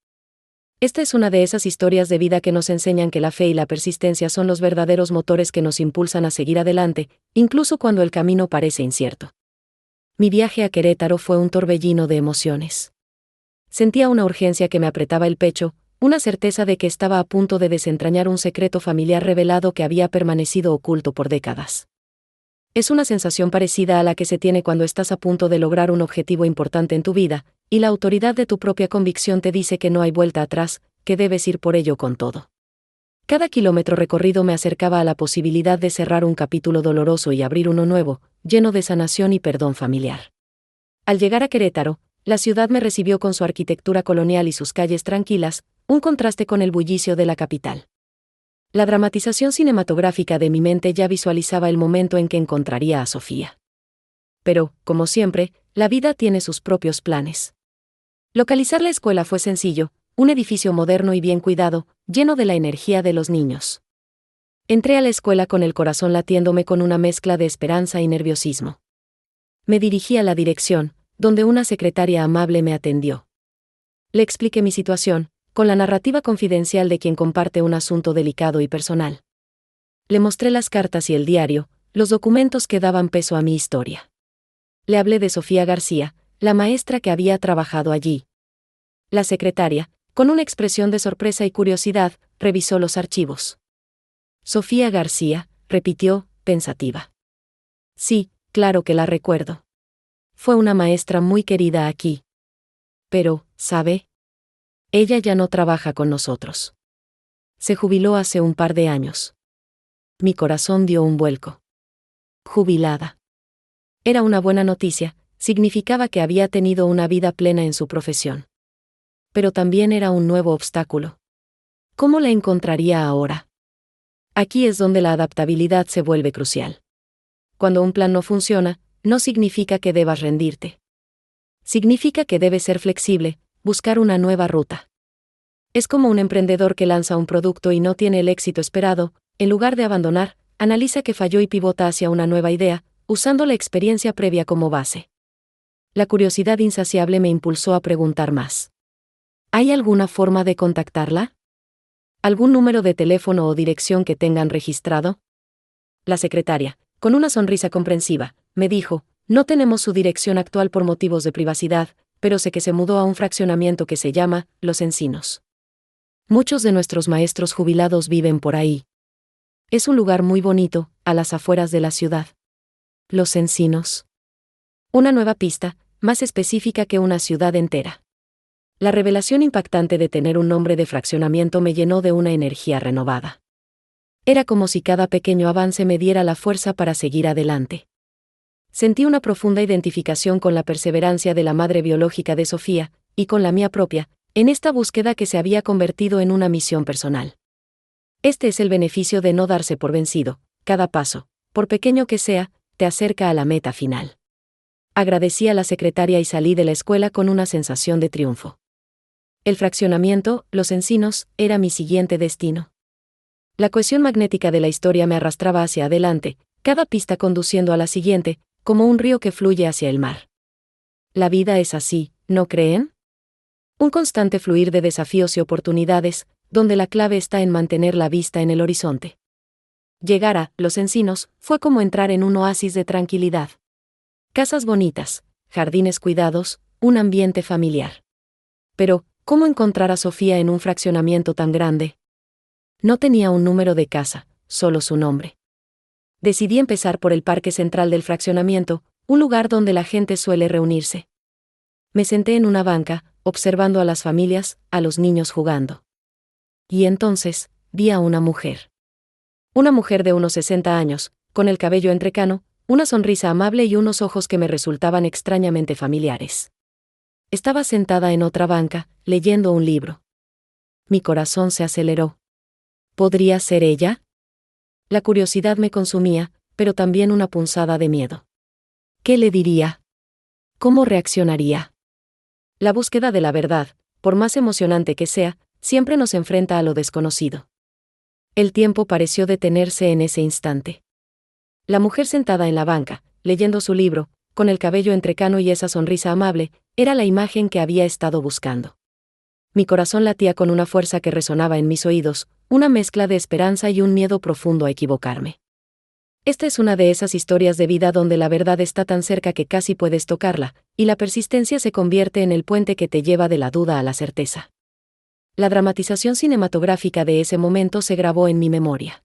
Esta es una de esas historias de vida que nos enseñan que la fe y la persistencia son los verdaderos motores que nos impulsan a seguir adelante, incluso cuando el camino parece incierto. Mi viaje a Querétaro fue un torbellino de emociones. Sentía una urgencia que me apretaba el pecho, una certeza de que estaba a punto de desentrañar un secreto familiar revelado que había permanecido oculto por décadas. Es una sensación parecida a la que se tiene cuando estás a punto de lograr un objetivo importante en tu vida, y la autoridad de tu propia convicción te dice que no hay vuelta atrás, que debes ir por ello con todo. Cada kilómetro recorrido me acercaba a la posibilidad de cerrar un capítulo doloroso y abrir uno nuevo, lleno de sanación y perdón familiar. Al llegar a Querétaro, la ciudad me recibió con su arquitectura colonial y sus calles tranquilas, un contraste con el bullicio de la capital. La dramatización cinematográfica de mi mente ya visualizaba el momento en que encontraría a Sofía. Pero, como siempre, la vida tiene sus propios planes. Localizar la escuela fue sencillo, un edificio moderno y bien cuidado, lleno de la energía de los niños. Entré a la escuela con el corazón latiéndome con una mezcla de esperanza y nerviosismo. Me dirigí a la dirección, donde una secretaria amable me atendió. Le expliqué mi situación, con la narrativa confidencial de quien comparte un asunto delicado y personal. Le mostré las cartas y el diario, los documentos que daban peso a mi historia. Le hablé de Sofía García, la maestra que había trabajado allí. La secretaria, con una expresión de sorpresa y curiosidad, revisó los archivos. Sofía García, repitió, pensativa. Sí, claro que la recuerdo. Fue una maestra muy querida aquí. Pero, ¿sabe? Ella ya no trabaja con nosotros. Se jubiló hace un par de años. Mi corazón dio un vuelco. Jubilada. Era una buena noticia, significaba que había tenido una vida plena en su profesión. Pero también era un nuevo obstáculo. ¿Cómo la encontraría ahora? Aquí es donde la adaptabilidad se vuelve crucial. Cuando un plan no funciona, no significa que debas rendirte. Significa que debes ser flexible, buscar una nueva ruta. Es como un emprendedor que lanza un producto y no tiene el éxito esperado, en lugar de abandonar, analiza que falló y pivota hacia una nueva idea, usando la experiencia previa como base. La curiosidad insaciable me impulsó a preguntar más. ¿Hay alguna forma de contactarla? ¿Algún número de teléfono o dirección que tengan registrado? La secretaria, con una sonrisa comprensiva, me dijo, no tenemos su dirección actual por motivos de privacidad, pero sé que se mudó a un fraccionamiento que se llama Los Encinos. Muchos de nuestros maestros jubilados viven por ahí. Es un lugar muy bonito, a las afueras de la ciudad. Los Encinos. Una nueva pista, más específica que una ciudad entera. La revelación impactante de tener un nombre de fraccionamiento me llenó de una energía renovada. Era como si cada pequeño avance me diera la fuerza para seguir adelante. Sentí una profunda identificación con la perseverancia de la madre biológica de Sofía, y con la mía propia, en esta búsqueda que se había convertido en una misión personal. Este es el beneficio de no darse por vencido. Cada paso, por pequeño que sea, te acerca a la meta final. Agradecí a la secretaria y salí de la escuela con una sensación de triunfo. El fraccionamiento, Los Encinos, era mi siguiente destino. La cohesión magnética de la historia me arrastraba hacia adelante, cada pista conduciendo a la siguiente, como un río que fluye hacia el mar. La vida es así, ¿no creen? Un constante fluir de desafíos y oportunidades, donde la clave está en mantener la vista en el horizonte. Llegar a Los Encinos fue como entrar en un oasis de tranquilidad. Casas bonitas, jardines cuidados, un ambiente familiar. Pero, ¿cómo encontrar a Sofía en un fraccionamiento tan grande? No tenía un número de casa, solo su nombre. Decidí empezar por el parque central del fraccionamiento, un lugar donde la gente suele reunirse. Me senté en una banca, observando a las familias, a los niños jugando. Y entonces, vi a una mujer. Una mujer de unos 60 años, con el cabello entrecano, una sonrisa amable y unos ojos que me resultaban extrañamente familiares. Estaba sentada en otra banca, leyendo un libro. Mi corazón se aceleró. ¿Podría ser ella? La curiosidad me consumía, pero también una punzada de miedo. ¿Qué le diría? ¿Cómo reaccionaría? La búsqueda de la verdad, por más emocionante que sea, siempre nos enfrenta a lo desconocido. El tiempo pareció detenerse en ese instante. La mujer sentada en la banca, leyendo su libro, con el cabello entrecano y esa sonrisa amable, era la imagen que había estado buscando. Mi corazón latía con una fuerza que resonaba en mis oídos, una mezcla de esperanza y un miedo profundo a equivocarme. Esta es una de esas historias de vida donde la verdad está tan cerca que casi puedes tocarla, y la persistencia se convierte en el puente que te lleva de la duda a la certeza. La dramatización cinematográfica de ese momento se grabó en mi memoria.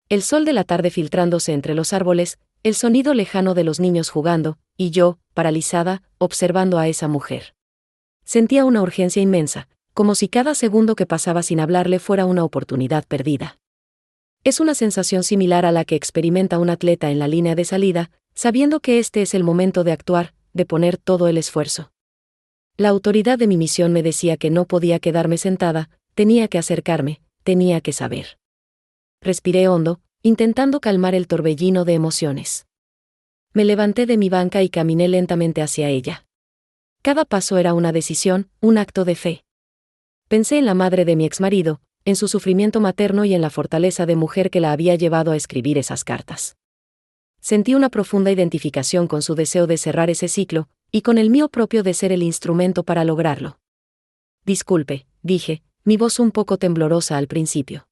El sol de la tarde filtrándose entre los árboles, el sonido lejano de los niños jugando, y yo, paralizada, observando a esa mujer. Sentía una urgencia inmensa, como si cada segundo que pasaba sin hablarle fuera una oportunidad perdida. Es una sensación similar a la que experimenta un atleta en la línea de salida, sabiendo que este es el momento de actuar, de poner todo el esfuerzo. La autoridad de mi misión me decía que no podía quedarme sentada, tenía que acercarme, tenía que saber. Respiré hondo, intentando calmar el torbellino de emociones. Me levanté de mi banca y caminé lentamente hacia ella. Cada paso era una decisión, un acto de fe. Pensé en la madre de mi exmarido, en su sufrimiento materno y en la fortaleza de mujer que la había llevado a escribir esas cartas. Sentí una profunda identificación con su deseo de cerrar ese ciclo, y con el mío propio de ser el instrumento para lograrlo. Disculpe, dije, mi voz un poco temblorosa al principio.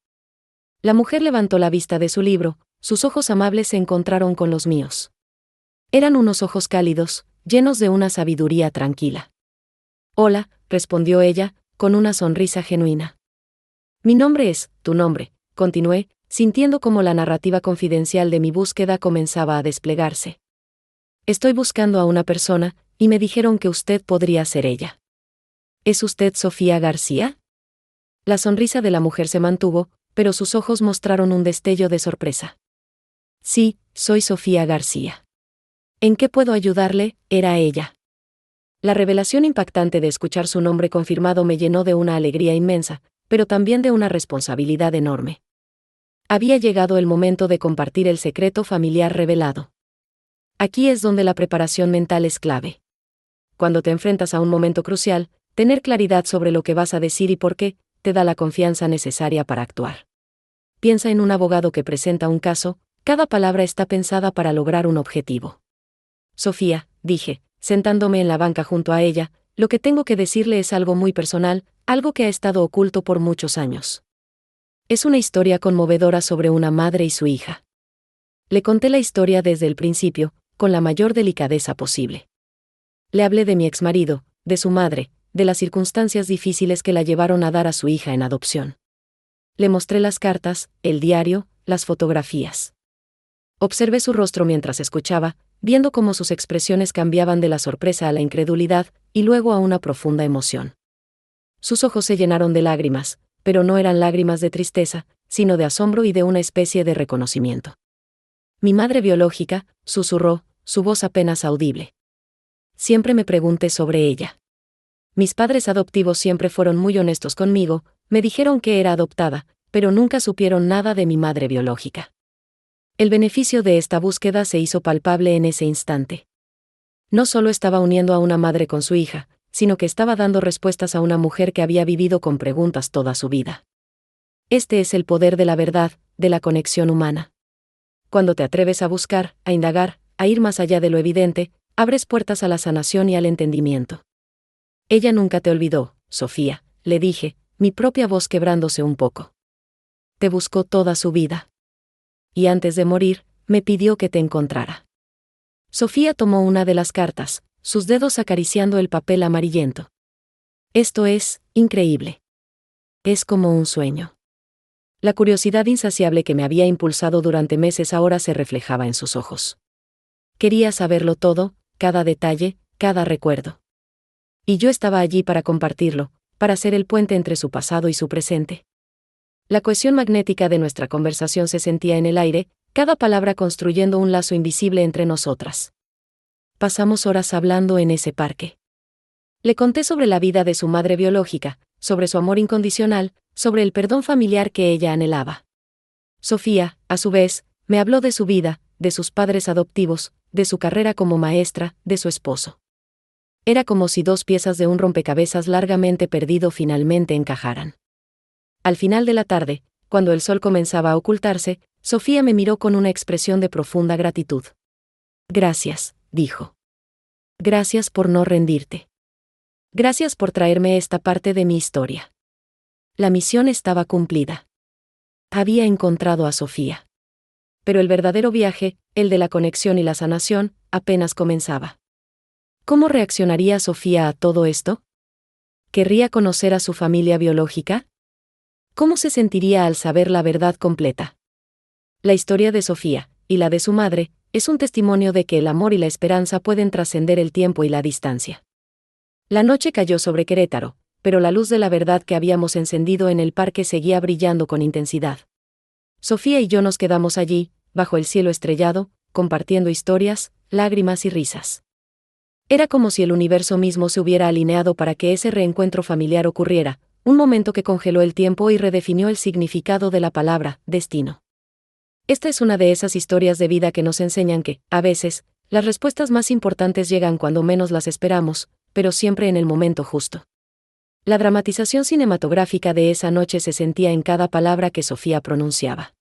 La mujer levantó la vista de su libro, sus ojos amables se encontraron con los míos. Eran unos ojos cálidos, llenos de una sabiduría tranquila. Hola, respondió ella, con una sonrisa genuina. Mi nombre es, tu nombre, continué, sintiendo como la narrativa confidencial de mi búsqueda comenzaba a desplegarse. Estoy buscando a una persona, y me dijeron que usted podría ser ella. ¿Es usted Sofía García? La sonrisa de la mujer se mantuvo, pero sus ojos mostraron un destello de sorpresa. Sí, soy Sofía García. ¿En qué puedo ayudarle? Era ella. La revelación impactante de escuchar su nombre confirmado me llenó de una alegría inmensa, pero también de una responsabilidad enorme. Había llegado el momento de compartir el secreto familiar revelado. Aquí es donde la preparación mental es clave. Cuando te enfrentas a un momento crucial, tener claridad sobre lo que vas a decir y por qué, te da la confianza necesaria para actuar. Piensa en un abogado que presenta un caso, cada palabra está pensada para lograr un objetivo. Sofía, dije, sentándome en la banca junto a ella, lo que tengo que decirle es algo muy personal, algo que ha estado oculto por muchos años. Es una historia conmovedora sobre una madre y su hija. Le conté la historia desde el principio, con la mayor delicadeza posible. Le hablé de mi exmarido, de su madre, de las circunstancias difíciles que la llevaron a dar a su hija en adopción. Le mostré las cartas, el diario, las fotografías. Observé su rostro mientras escuchaba, viendo cómo sus expresiones cambiaban de la sorpresa a la incredulidad, y luego a una profunda emoción. Sus ojos se llenaron de lágrimas, pero no eran lágrimas de tristeza, sino de asombro y de una especie de reconocimiento. Mi madre biológica, susurró, su voz apenas audible. Siempre me pregunté sobre ella. Mis padres adoptivos siempre fueron muy honestos conmigo, me dijeron que era adoptada, pero nunca supieron nada de mi madre biológica. El beneficio de esta búsqueda se hizo palpable en ese instante. No solo estaba uniendo a una madre con su hija, sino que estaba dando respuestas a una mujer que había vivido con preguntas toda su vida. Este es el poder de la verdad, de la conexión humana. Cuando te atreves a buscar, a indagar, a ir más allá de lo evidente, abres puertas a la sanación y al entendimiento. Ella nunca te olvidó, Sofía, le dije, mi propia voz quebrándose un poco. Te buscó toda su vida. Y antes de morir, me pidió que te encontrara. Sofía tomó una de las cartas, sus dedos acariciando el papel amarillento. Esto es increíble. Es como un sueño. La curiosidad insaciable que me había impulsado durante meses ahora se reflejaba en sus ojos. Quería saberlo todo, cada detalle, cada recuerdo. Y yo estaba allí para compartirlo, para ser el puente entre su pasado y su presente. La cohesión magnética de nuestra conversación se sentía en el aire, cada palabra construyendo un lazo invisible entre nosotras. Pasamos horas hablando en ese parque. Le conté sobre la vida de su madre biológica, sobre su amor incondicional, sobre el perdón familiar que ella anhelaba. Sofía, a su vez, me habló de su vida, de sus padres adoptivos, de su carrera como maestra, de su esposo. Era como si dos piezas de un rompecabezas largamente perdido finalmente encajaran. Al final de la tarde, cuando el sol comenzaba a ocultarse, Sofía me miró con una expresión de profunda gratitud. Gracias, dijo. Gracias por no rendirte. Gracias por traerme esta parte de mi historia. La misión estaba cumplida. Había encontrado a Sofía. Pero el verdadero viaje, el de la conexión y la sanación, apenas comenzaba. ¿Cómo reaccionaría Sofía a todo esto? ¿Querría conocer a su familia biológica? ¿Cómo se sentiría al saber la verdad completa? La historia de Sofía, y la de su madre, es un testimonio de que el amor y la esperanza pueden trascender el tiempo y la distancia. La noche cayó sobre Querétaro, pero la luz de la verdad que habíamos encendido en el parque seguía brillando con intensidad. Sofía y yo nos quedamos allí, bajo el cielo estrellado, compartiendo historias, lágrimas y risas. Era como si el universo mismo se hubiera alineado para que ese reencuentro familiar ocurriera, un momento que congeló el tiempo y redefinió el significado de la palabra destino. Esta es una de esas historias de vida que nos enseñan que, a veces, las respuestas más importantes llegan cuando menos las esperamos, pero siempre en el momento justo. La dramatización cinematográfica de esa noche se sentía en cada palabra que Sofía pronunciaba.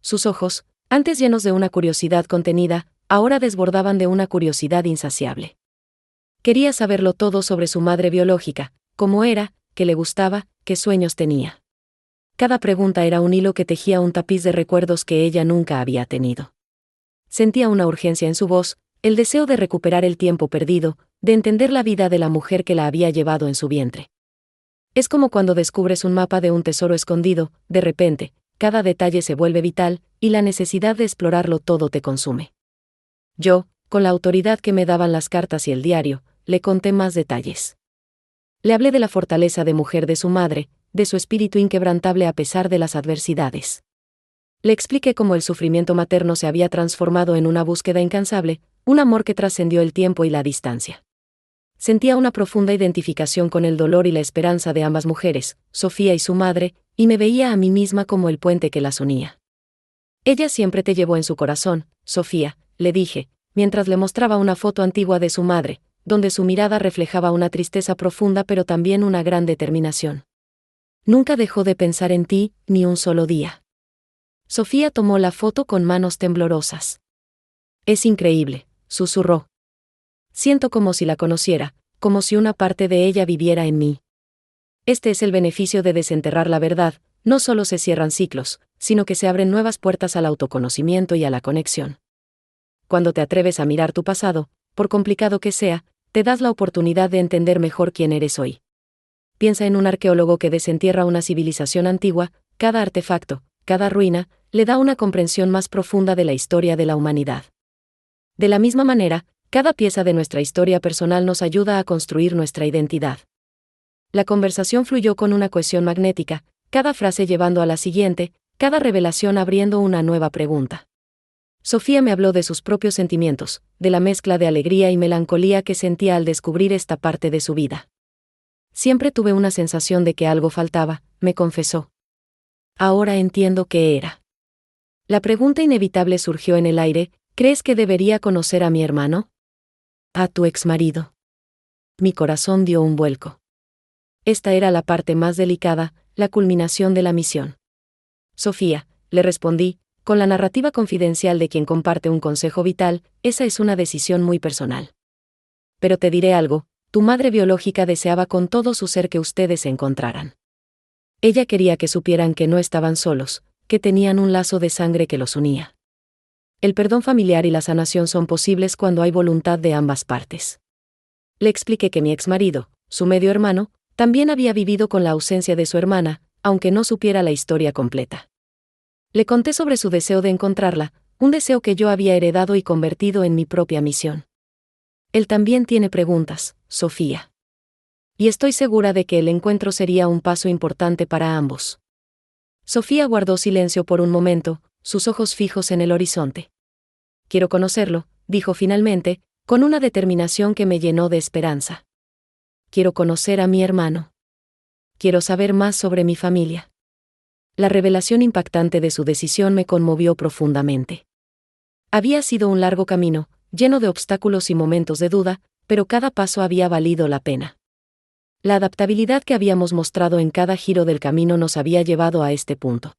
Sus ojos, antes llenos de una curiosidad contenida, ahora desbordaban de una curiosidad insaciable. Quería saberlo todo sobre su madre biológica, cómo era, qué le gustaba, qué sueños tenía. Cada pregunta era un hilo que tejía un tapiz de recuerdos que ella nunca había tenido. Sentía una urgencia en su voz, el deseo de recuperar el tiempo perdido, de entender la vida de la mujer que la había llevado en su vientre. Es como cuando descubres un mapa de un tesoro escondido, de repente, cada detalle se vuelve vital, y la necesidad de explorarlo todo te consume. Yo, con la autoridad que me daban las cartas y el diario, le conté más detalles. Le hablé de la fortaleza de mujer de su madre, de su espíritu inquebrantable a pesar de las adversidades. Le expliqué cómo el sufrimiento materno se había transformado en una búsqueda incansable, un amor que trascendió el tiempo y la distancia. Sentía una profunda identificación con el dolor y la esperanza de ambas mujeres, Sofía y su madre, y me veía a mí misma como el puente que las unía. Ella siempre te llevó en su corazón, Sofía, le dije, mientras le mostraba una foto antigua de su madre, donde su mirada reflejaba una tristeza profunda pero también una gran determinación. Nunca dejó de pensar en ti, ni un solo día. Sofía tomó la foto con manos temblorosas. Es increíble, susurró. Siento como si la conociera, como si una parte de ella viviera en mí. Este es el beneficio de desenterrar la verdad, no solo se cierran ciclos, sino que se abren nuevas puertas al autoconocimiento y a la conexión. Cuando te atreves a mirar tu pasado, por complicado que sea, te das la oportunidad de entender mejor quién eres hoy. Piensa en un arqueólogo que desentierra una civilización antigua, cada artefacto, cada ruina, le da una comprensión más profunda de la historia de la humanidad. De la misma manera, cada pieza de nuestra historia personal nos ayuda a construir nuestra identidad. La conversación fluyó con una cohesión magnética, cada frase llevando a la siguiente, cada revelación abriendo una nueva pregunta. Sofía me habló de sus propios sentimientos, de la mezcla de alegría y melancolía que sentía al descubrir esta parte de su vida. Siempre tuve una sensación de que algo faltaba, me confesó. Ahora entiendo qué era. La pregunta inevitable surgió en el aire, ¿crees que debería conocer a mi hermano? A tu exmarido. Mi corazón dio un vuelco. Esta era la parte más delicada, la culminación de la misión. Sofía, le respondí, con la narrativa confidencial de quien comparte un consejo vital, esa es una decisión muy personal. Pero te diré algo, tu madre biológica deseaba con todo su ser que ustedes se encontraran. Ella quería que supieran que no estaban solos, que tenían un lazo de sangre que los unía. El perdón familiar y la sanación son posibles cuando hay voluntad de ambas partes. Le expliqué que mi exmarido, su medio hermano, también había vivido con la ausencia de su hermana, aunque no supiera la historia completa. Le conté sobre su deseo de encontrarla, un deseo que yo había heredado y convertido en mi propia misión. Él también tiene preguntas, Sofía. Y estoy segura de que el encuentro sería un paso importante para ambos. Sofía guardó silencio por un momento, sus ojos fijos en el horizonte. Quiero conocerlo, dijo finalmente, con una determinación que me llenó de esperanza. Quiero conocer a mi hermano. Quiero saber más sobre mi familia. La revelación impactante de su decisión me conmovió profundamente. Había sido un largo camino, lleno de obstáculos y momentos de duda, pero cada paso había valido la pena. La adaptabilidad que habíamos mostrado en cada giro del camino nos había llevado a este punto.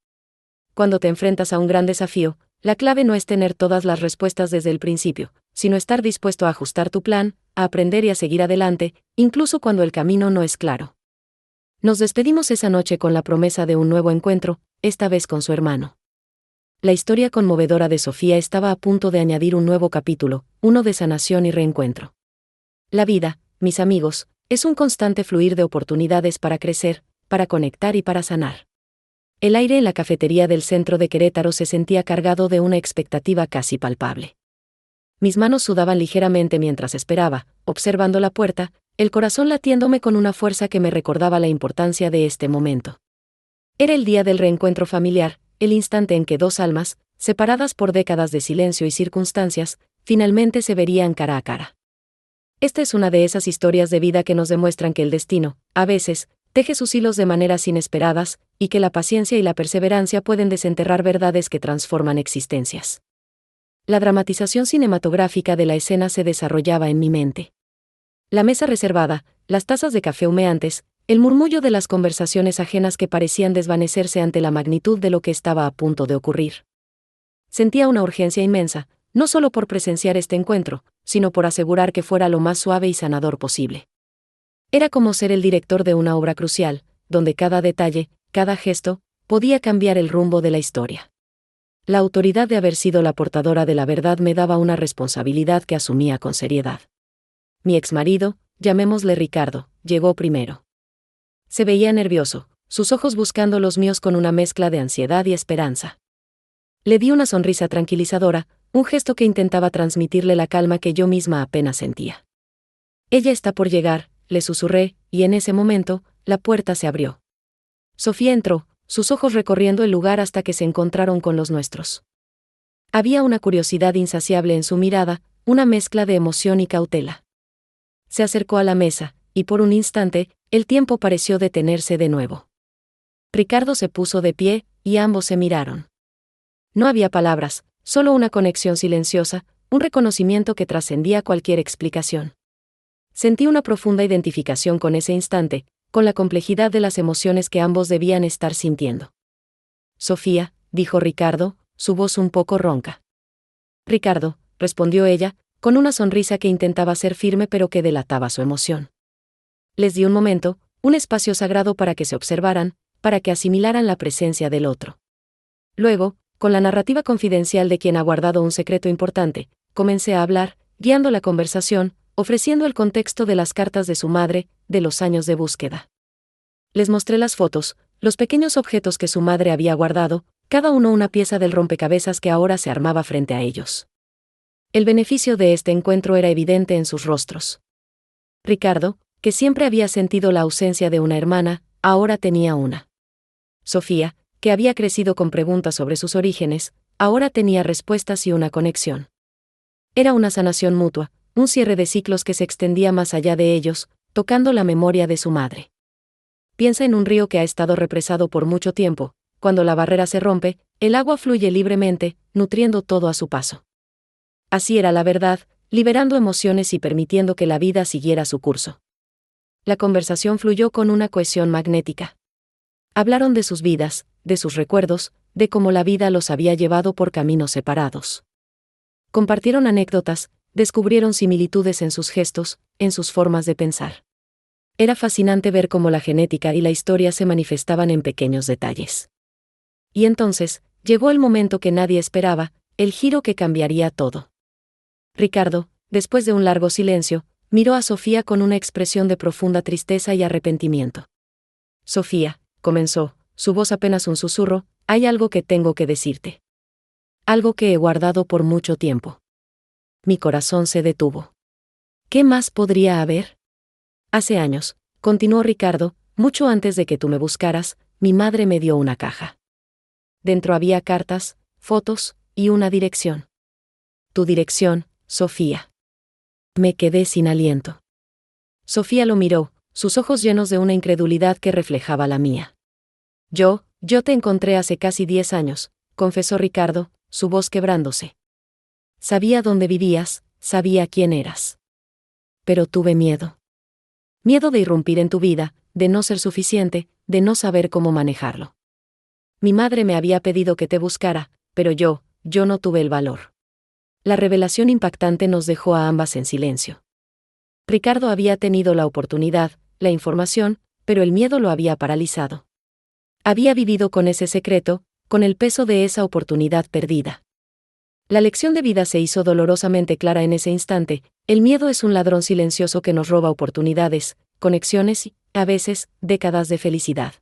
Cuando te enfrentas a un gran desafío, la clave no es tener todas las respuestas desde el principio, sino estar dispuesto a ajustar tu plan, a aprender y a seguir adelante, incluso cuando el camino no es claro. Nos despedimos esa noche con la promesa de un nuevo encuentro, esta vez con su hermano. La historia conmovedora de Sofía estaba a punto de añadir un nuevo capítulo, uno de sanación y reencuentro. La vida, mis amigos, es un constante fluir de oportunidades para crecer, para conectar y para sanar. El aire en la cafetería del centro de Querétaro se sentía cargado de una expectativa casi palpable. Mis manos sudaban ligeramente mientras esperaba, observando la puerta, el corazón latiéndome con una fuerza que me recordaba la importancia de este momento. Era el día del reencuentro familiar, el instante en que dos almas, separadas por décadas de silencio y circunstancias, finalmente se verían cara a cara. Esta es una de esas historias de vida que nos demuestran que el destino, a veces, teje sus hilos de maneras inesperadas, y que la paciencia y la perseverancia pueden desenterrar verdades que transforman existencias. La dramatización cinematográfica de la escena se desarrollaba en mi mente. La mesa reservada, las tazas de café humeantes, el murmullo de las conversaciones ajenas que parecían desvanecerse ante la magnitud de lo que estaba a punto de ocurrir. Sentía una urgencia inmensa, no solo por presenciar este encuentro, sino por asegurar que fuera lo más suave y sanador posible. Era como ser el director de una obra crucial, donde cada detalle, cada gesto, podía cambiar el rumbo de la historia. La autoridad de haber sido la portadora de la verdad me daba una responsabilidad que asumía con seriedad. Mi exmarido, llamémosle Ricardo, llegó primero. Se veía nervioso, sus ojos buscando los míos con una mezcla de ansiedad y esperanza. Le di una sonrisa tranquilizadora, un gesto que intentaba transmitirle la calma que yo misma apenas sentía. Ella está por llegar, le susurré, y en ese momento, la puerta se abrió. Sofía entró, sus ojos recorriendo el lugar hasta que se encontraron con los nuestros. Había una curiosidad insaciable en su mirada, una mezcla de emoción y cautela. Se acercó a la mesa, y por un instante, el tiempo pareció detenerse de nuevo. Ricardo se puso de pie, y ambos se miraron. No había palabras, solo una conexión silenciosa, un reconocimiento que trascendía cualquier explicación. Sentí una profunda identificación con ese instante, con la complejidad de las emociones que ambos debían estar sintiendo. Sofía, dijo Ricardo, su voz un poco ronca. Ricardo, respondió ella, con una sonrisa que intentaba ser firme pero que delataba su emoción. Les di un momento, un espacio sagrado para que se observaran, para que asimilaran la presencia del otro. Luego, con la narrativa confidencial de quien ha guardado un secreto importante, comencé a hablar, guiando la conversación, ofreciendo el contexto de las cartas de su madre, de los años de búsqueda. Les mostré las fotos, los pequeños objetos que su madre había guardado, cada uno una pieza del rompecabezas que ahora se armaba frente a ellos. El beneficio de este encuentro era evidente en sus rostros. Ricardo, que siempre había sentido la ausencia de una hermana, ahora tenía una. Sofía, que había crecido con preguntas sobre sus orígenes, ahora tenía respuestas y una conexión. Era una sanación mutua, un cierre de ciclos que se extendía más allá de ellos, tocando la memoria de su madre. Piensa en un río que ha estado represado por mucho tiempo. Cuando la barrera se rompe, el agua fluye libremente, nutriendo todo a su paso. Así era la verdad, liberando emociones y permitiendo que la vida siguiera su curso. La conversación fluyó con una cohesión magnética. Hablaron de sus vidas, de sus recuerdos, de cómo la vida los había llevado por caminos separados. Compartieron anécdotas, descubrieron similitudes en sus gestos, en sus formas de pensar. Era fascinante ver cómo la genética y la historia se manifestaban en pequeños detalles. Y entonces, llegó el momento que nadie esperaba, el giro que cambiaría todo. Ricardo, después de un largo silencio, miró a Sofía con una expresión de profunda tristeza y arrepentimiento. Sofía, comenzó, su voz apenas un susurro, hay algo que tengo que decirte. Algo que he guardado por mucho tiempo. Mi corazón se detuvo. ¿Qué más podría haber? Hace años, continuó Ricardo, mucho antes de que tú me buscaras, mi madre me dio una caja. Dentro había cartas, fotos y una dirección. Tu dirección, Sofía. Me quedé sin aliento. Sofía lo miró, sus ojos llenos de una incredulidad que reflejaba la mía. Yo te encontré hace casi 10 años, confesó Ricardo, su voz quebrándose. Sabía dónde vivías, sabía quién eras. Pero tuve miedo. Miedo de irrumpir en tu vida, de no ser suficiente, de no saber cómo manejarlo. Mi madre me había pedido que te buscara, pero yo no tuve el valor. La revelación impactante nos dejó a ambas en silencio. Ricardo había tenido la oportunidad, la información, pero el miedo lo había paralizado. Había vivido con ese secreto, con el peso de esa oportunidad perdida. La lección de vida se hizo dolorosamente clara en ese instante. El miedo es un ladrón silencioso que nos roba oportunidades, conexiones y, a veces, décadas de felicidad.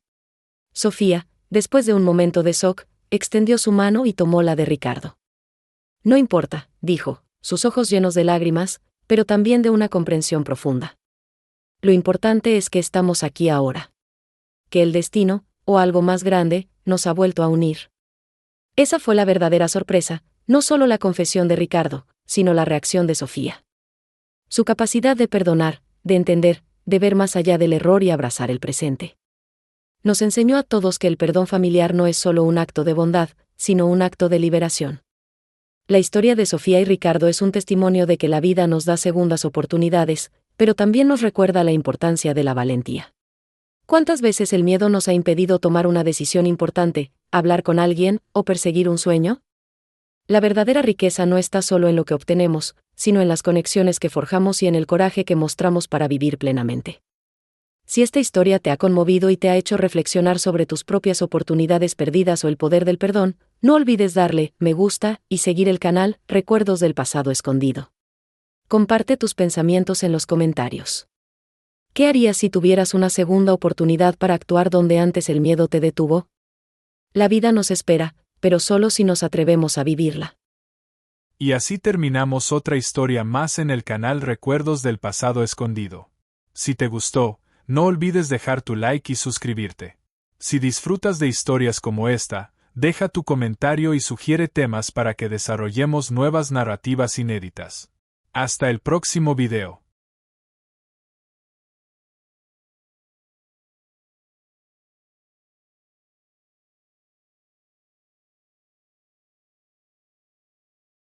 Sofía, después de un momento de shock, extendió su mano y tomó la de Ricardo. No importa, dijo, sus ojos llenos de lágrimas, pero también de una comprensión profunda. Lo importante es que estamos aquí ahora. Que el destino, o algo más grande, nos ha vuelto a unir. Esa fue la verdadera sorpresa, no solo la confesión de Ricardo, sino la reacción de Sofía. Su capacidad de perdonar, de entender, de ver más allá del error y abrazar el presente. Nos enseñó a todos que el perdón familiar no es solo un acto de bondad, sino un acto de liberación. La historia de Sofía y Ricardo es un testimonio de que la vida nos da segundas oportunidades, pero también nos recuerda la importancia de la valentía. ¿Cuántas veces el miedo nos ha impedido tomar una decisión importante, hablar con alguien, o perseguir un sueño? La verdadera riqueza no está solo en lo que obtenemos, sino en las conexiones que forjamos y en el coraje que mostramos para vivir plenamente. Si esta historia te ha conmovido y te ha hecho reflexionar sobre tus propias oportunidades perdidas o el poder del perdón, no olvides darle me gusta y seguir el canal Recuerdos del Pasado Escondido. Comparte tus pensamientos en los comentarios. ¿Qué harías si tuvieras una segunda oportunidad para actuar donde antes el miedo te detuvo? La vida nos espera, pero solo si nos atrevemos a vivirla. Y así terminamos otra historia más en el canal Recuerdos del Pasado Escondido. Si te gustó, no olvides dejar tu like y suscribirte. Si disfrutas de historias como esta, deja tu comentario y sugiere temas para que desarrollemos nuevas narrativas inéditas. Hasta el próximo video.